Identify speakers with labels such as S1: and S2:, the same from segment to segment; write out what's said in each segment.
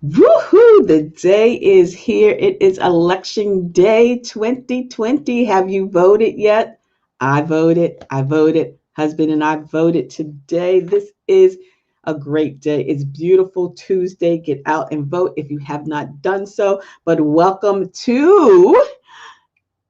S1: Woohoo! The day is here. It is election day 2020. Have you voted yet? I voted. I voted. Husband and I voted today. This is a great day. It's beautiful Tuesday. Get out and vote if you have not done so. But welcome to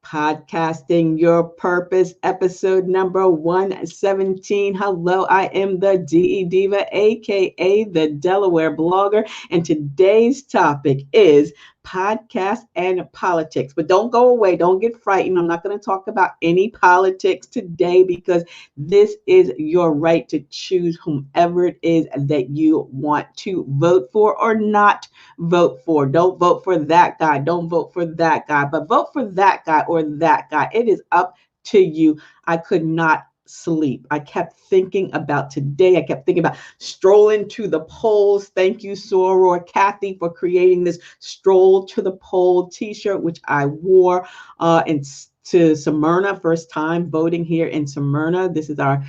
S1: Podcasting Your Purpose, episode number 117. Hello, I am the DE Diva, aka the Delaware blogger, and today's topic is podcast and politics. But don't go away, don't get frightened. I'm not going to talk about any politics today because this is your right to choose whomever it is that you want to vote for or not vote for. Don't vote for that guy. Don't vote for that guy, but vote for that guy or that guy. It is up to you. I could not sleep. I kept thinking about today. I kept thinking about strolling to the polls. Thank you, Soror Kathy, for creating this stroll to the poll t-shirt, which I wore to Smyrna, first time voting here in Smyrna. This is our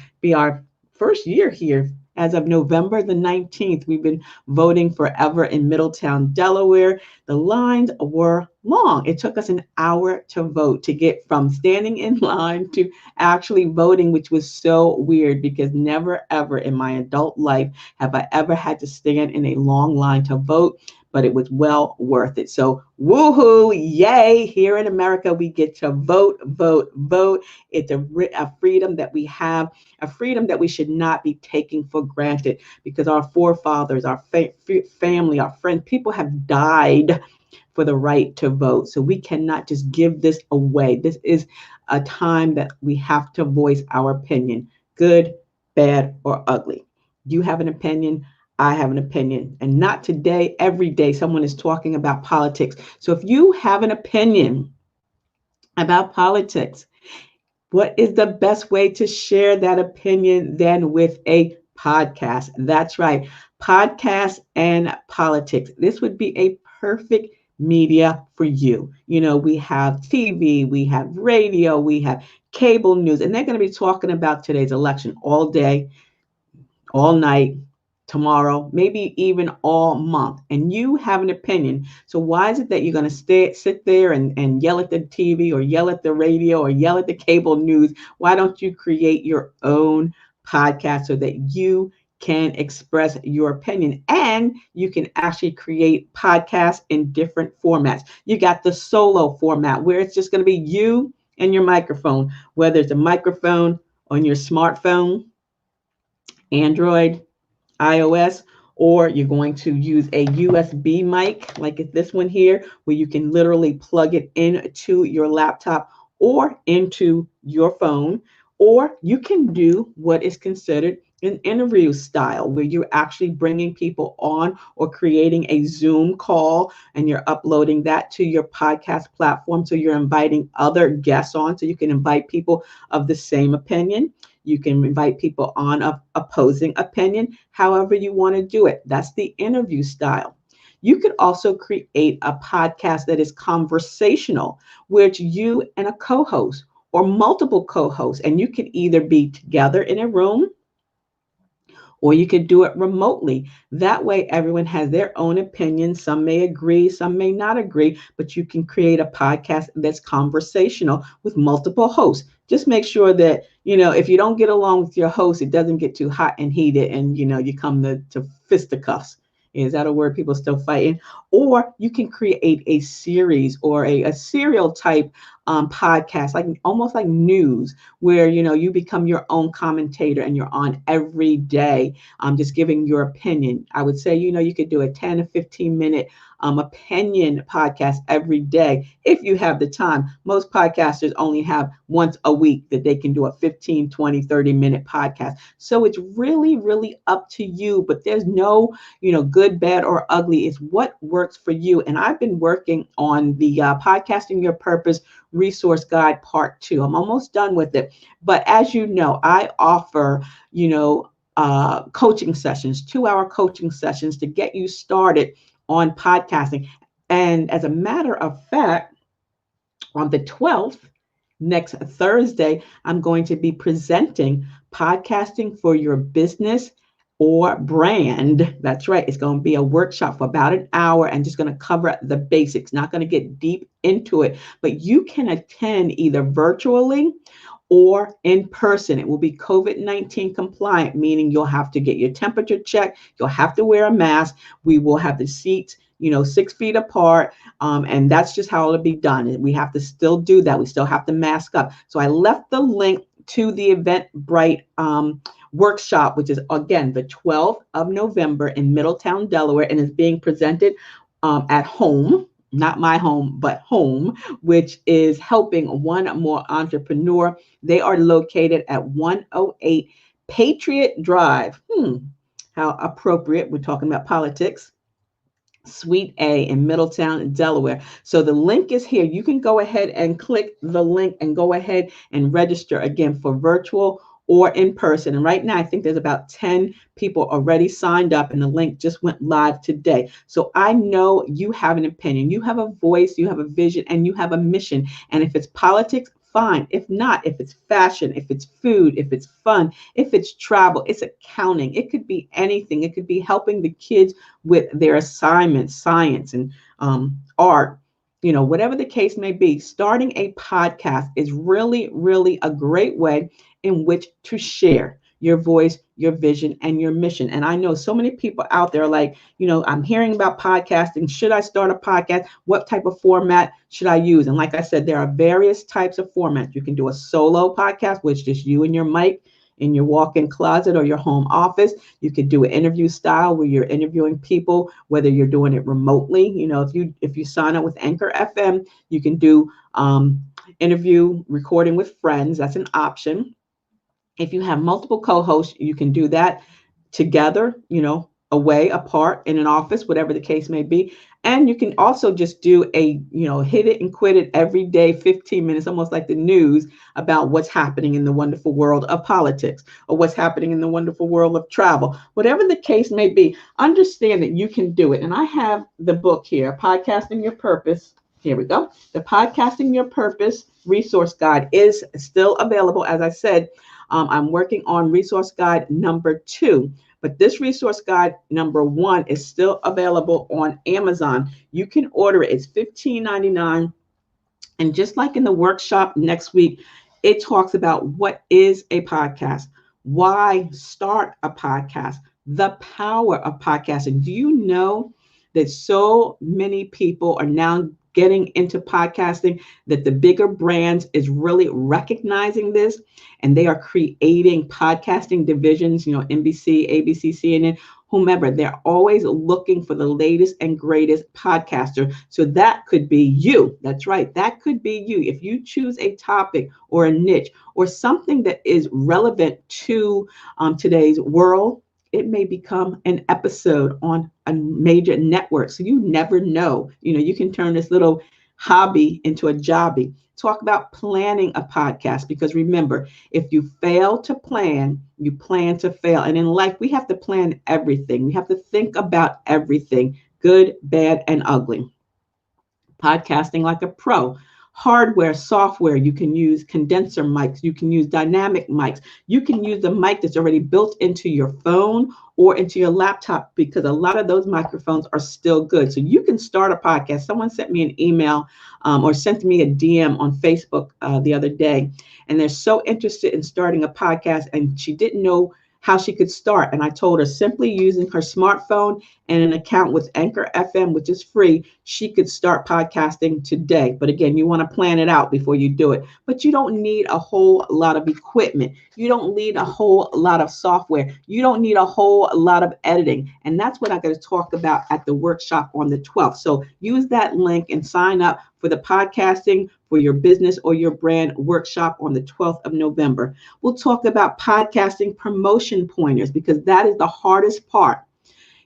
S1: first year here. As of November the 19th, we've been voting forever in Middletown, Delaware. The lines were long. It took us an hour to vote, to get from standing in line to actually voting, which was so weird because never ever in my adult life have I ever had to stand in a long line to vote, but it was well worth it. So woohoo, yay, here in America, we get to vote, vote, vote. It's a freedom that we have, a freedom that we should not be taking for granted because our forefathers, our family, our friends, people have died for the right to vote. So we cannot just give this away. This is a time that we have to voice our opinion, good, bad, or ugly. You have an opinion. I have an opinion. And not today, every day, someone is talking about politics. So if you have an opinion about politics, what is the best way to share that opinion than with a podcast? That's right, podcast and politics. This would be a perfect media for you. You know, we have TV, we have radio, we have cable news, and they're going to be talking about today's election all day, all night, tomorrow, maybe even all month, and you have an opinion. So why is it that you're going to sit there and yell at the TV or yell at the radio or yell at the cable news? Why don't you create your own podcast so that you can express your opinion, and you can actually create podcasts in different formats? You got the solo format where it's just going to be you and your microphone, whether it's a microphone on your smartphone, Android, iOS, or you're going to use a USB mic like this one here, where you can literally plug it into your laptop or into your phone, or you can do what is considered an interview style, where you're actually bringing people on or creating a Zoom call and you're uploading that to your podcast platform. So you're inviting other guests on, so you can invite people of the same opinion. You can invite people on of opposing opinion, however you want to do it. That's the interview style. You could also create a podcast that is conversational, where it's you and a co-host or multiple co-hosts, and you could either be together in a room or you could do it remotely. That way, everyone has their own opinion. Some may agree, some may not agree, but you can create a podcast that's conversational with multiple hosts. Just make sure that, if you don't get along with your host, it doesn't get too hot and heated and, you come to fisticuffs. Is that a word people still fighting? Or you can create a series or a serial type podcast, like almost like news, where you become your own commentator and you're on every day, just giving your opinion. I would say you could do a 10 to 15 minute opinion podcast every day if you have the time. Most podcasters only have once a week that they can do a 15, 20, 30-minute podcast. So it's really, really up to you. But there's no, good, bad, or ugly. It's what works for you. And I've been working on the Podcasting Your Purpose Resource Guide Part 2. I'm almost done with it. But as you know, I offer, coaching sessions, 2-hour coaching sessions to get you started on podcasting. And as a matter of fact, on the 12th, next Thursday, I'm going to be presenting Podcasting for Your Business or brand. That's right. It's going to be a workshop for about an hour and just going to cover the basics, not going to get deep into it, but you can attend either virtually or in person. It will be COVID-19 compliant, meaning you'll have to get your temperature checked. You'll have to wear a mask. We will have the seats, 6 feet apart. And that's just how it'll be done. We have to still do that. We still have to mask up. So I left the link to the Eventbrite workshop, which is again the 12th of November in Middletown, Delaware, and is being presented at home, not my home, but home, which is helping one more entrepreneur. They are located at 108 Patriot Drive. How appropriate. We're talking about politics. Suite A in Middletown, Delaware. So the link is here. You can go ahead and click the link and go ahead and register again for virtual or in person. And right now, I think there's about 10 people already signed up, and the link just went live today. So I know you have an opinion, you have a voice, you have a vision, and you have a mission. And if it's politics, fine. If not, if it's fashion, if it's food, if it's fun, if it's travel, it's accounting, it could be anything. It could be helping the kids with their assignments, science and art, whatever the case may be. Starting a podcast is really, really a great way in which to share your voice, your vision, and your mission. And I know so many people out there like, I'm hearing about podcasting. Should I start a podcast? What type of format should I use? And like I said, there are various types of formats. You can do a solo podcast, which is just you and your mic in your walk-in closet or your home office. You could do an interview style where you're interviewing people, whether you're doing it remotely. If you sign up with Anchor FM, you can do interview recording with friends. That's an option. If you have multiple co-hosts, you can do that together, away, apart, in an office, whatever the case may be. And you can also just do a, hit it and quit it every day, 15 minutes, almost like the news about what's happening in the wonderful world of politics or what's happening in the wonderful world of travel, whatever the case may be. Understand that you can do it. And I have the book here, Podcasting Your Purpose. Here we go. The Podcasting Your Purpose resource guide is still available. As I said, I'm working on resource guide number 2, but this resource guide number 1 is still available on Amazon. You can order it. It's $15.99. And just like in the workshop next week, it talks about what is a podcast, why start a podcast, the power of podcasting. Do you know that so many people are now getting into podcasting, that the bigger brands is really recognizing this, and they are creating podcasting divisions, NBC, ABC, CNN, whomever. They're always looking for the latest and greatest podcaster. So that could be you. That's right. That could be you. If you choose a topic or a niche or something that is relevant to today's world, it may become an episode on a major network. So you never know. You can turn this little hobby into a jobby. Talk about planning a podcast, because remember, if you fail to plan, you plan to fail. And in life, we have to plan everything. We have to think about everything, good, bad, and ugly. Podcasting like a pro. Hardware, software, you can use condenser mics, you can use dynamic mics, you can use the mic that's already built into your phone or into your laptop, because a lot of those microphones are still good. So you can start a podcast. Someone sent me an email or sent me a DM on Facebook the other day, and they're so interested in starting a podcast, and she didn't know how she could start. And I told her, simply using her smartphone and an account with Anchor FM, which is free, she could start podcasting today. But again, you want to plan it out before you do it. But you don't need a whole lot of equipment. You don't need a whole lot of software. You don't need a whole lot of editing. And that's what I'm going to talk about at the workshop on the 12th. So use that link and sign up for the podcasting for your business or your brand workshop on the 12th of November. We'll talk about podcasting promotion pointers, because that is the hardest part,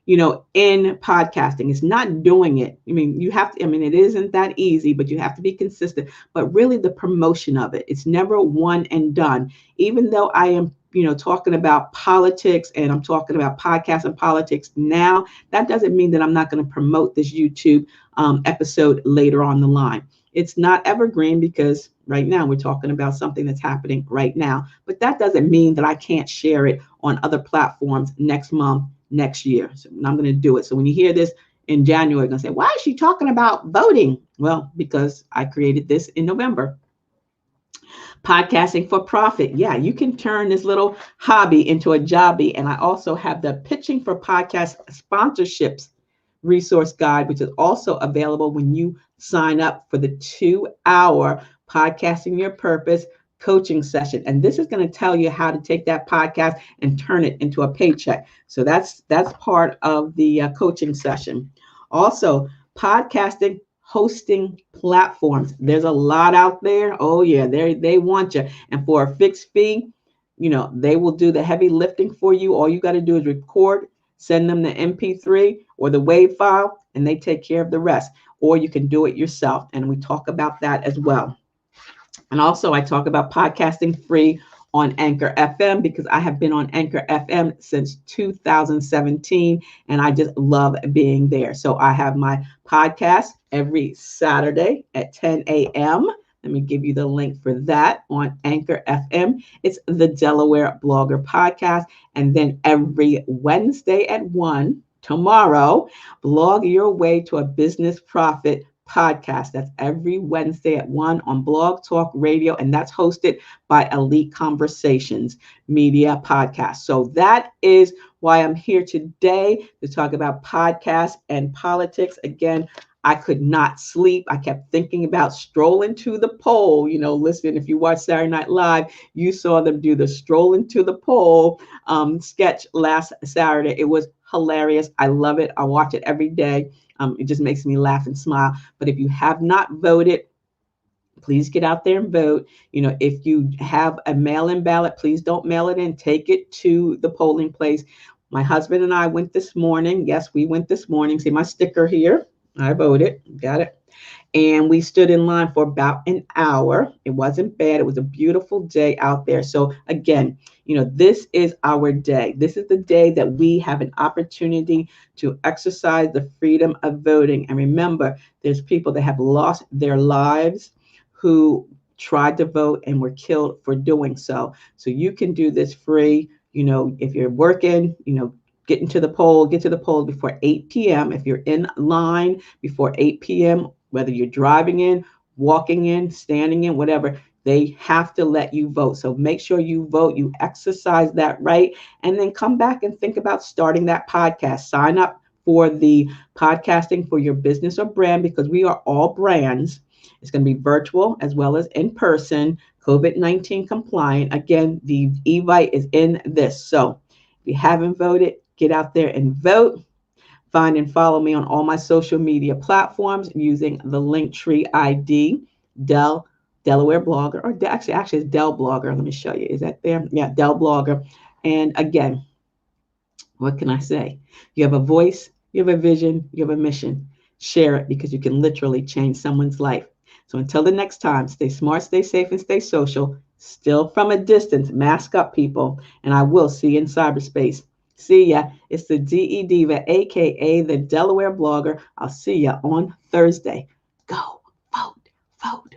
S1: in podcasting. It's not doing it. It isn't that easy, but you have to be consistent. But really the promotion of it, it's never one and done. Even though I am, talking about politics and I'm talking about podcasts and politics now, that doesn't mean that I'm not going to promote this YouTube episode later on the line. It's not evergreen because right now we're talking about something that's happening right now. But that doesn't mean that I can't share it on other platforms next month, next year. So I'm going to do it. So when you hear this in January, you're going to say, why is she talking about voting? Well, because I created this in November. Podcasting for profit. Yeah, you can turn this little hobby into a jobby. And I also have the pitching for podcast sponsorships resource guide, which is also available when you sign up for the 2-hour podcasting your purpose coaching session. And this is going to tell you how to take that podcast and turn it into a paycheck. So that's part of the coaching session. Also, podcasting hosting platforms. There's a lot out there. Oh yeah, they want you. And for a fixed fee, they will do the heavy lifting for you. All you got to do is record, send them the MP3 or the WAV file, and they take care of the rest. Or you can do it yourself. And we talk about that as well. And also, I talk about podcasting free on Anchor FM because I have been on Anchor FM since 2017, and I just love being there. So I have my podcast every Saturday at 10 a.m. Let me give you the link for that on Anchor FM. It's the Delaware Blogger Podcast. And then every Wednesday at 1, tomorrow, Blog Your Way to a Business Profit podcast. That's every Wednesday at 1 on Blog Talk Radio, and that's hosted by Elite Conversations Media Podcast. So that is why I'm here today to talk about podcasts and politics. Again, I could not sleep. I kept thinking about strolling to the poll. Listen, if you watch Saturday Night Live, you saw them do the strolling to the poll sketch last Saturday. It was hilarious. I love it. I watch it every day. It just makes me laugh and smile. But if you have not voted, please get out there and vote. If you have a mail-in ballot, please don't mail it in. Take it to the polling place. My husband and I went this morning. Yes, we went this morning. See my sticker here. I voted. Got it. And we stood in line for about an hour. It wasn't bad. It was a beautiful day out there. So again, this is our day. This is the day that we have an opportunity to exercise the freedom of voting. And remember, there's people that have lost their lives who tried to vote and were killed for doing so. So you can do this free. If you're working, get to the poll before 8 p.m. If you're in line before 8 p.m., whether you're driving in, walking in, standing in, whatever, they have to let you vote. So make sure you vote, you exercise that right, and then come back and think about starting that podcast. Sign up for the podcasting for your business or brand because we are all brands. It's going to be virtual as well as in person, COVID-19 compliant. Again, the Evite is in this. So if you haven't voted, get out there and vote. Find and follow me on all my social media platforms using the Linktree ID, Delaware Blogger, or actually it's Del Blogger. Let me show you. Is that there? Yeah, Del Blogger. And again, what can I say? You have a voice, you have a vision, you have a mission. Share it because you can literally change someone's life. So until the next time, stay smart, stay safe, and stay social. Still from a distance, mask up, people, and I will see you in cyberspace. See ya. It's the DE Diva, aka the Delaware Blogger. I'll see ya on Thursday. Go vote, vote.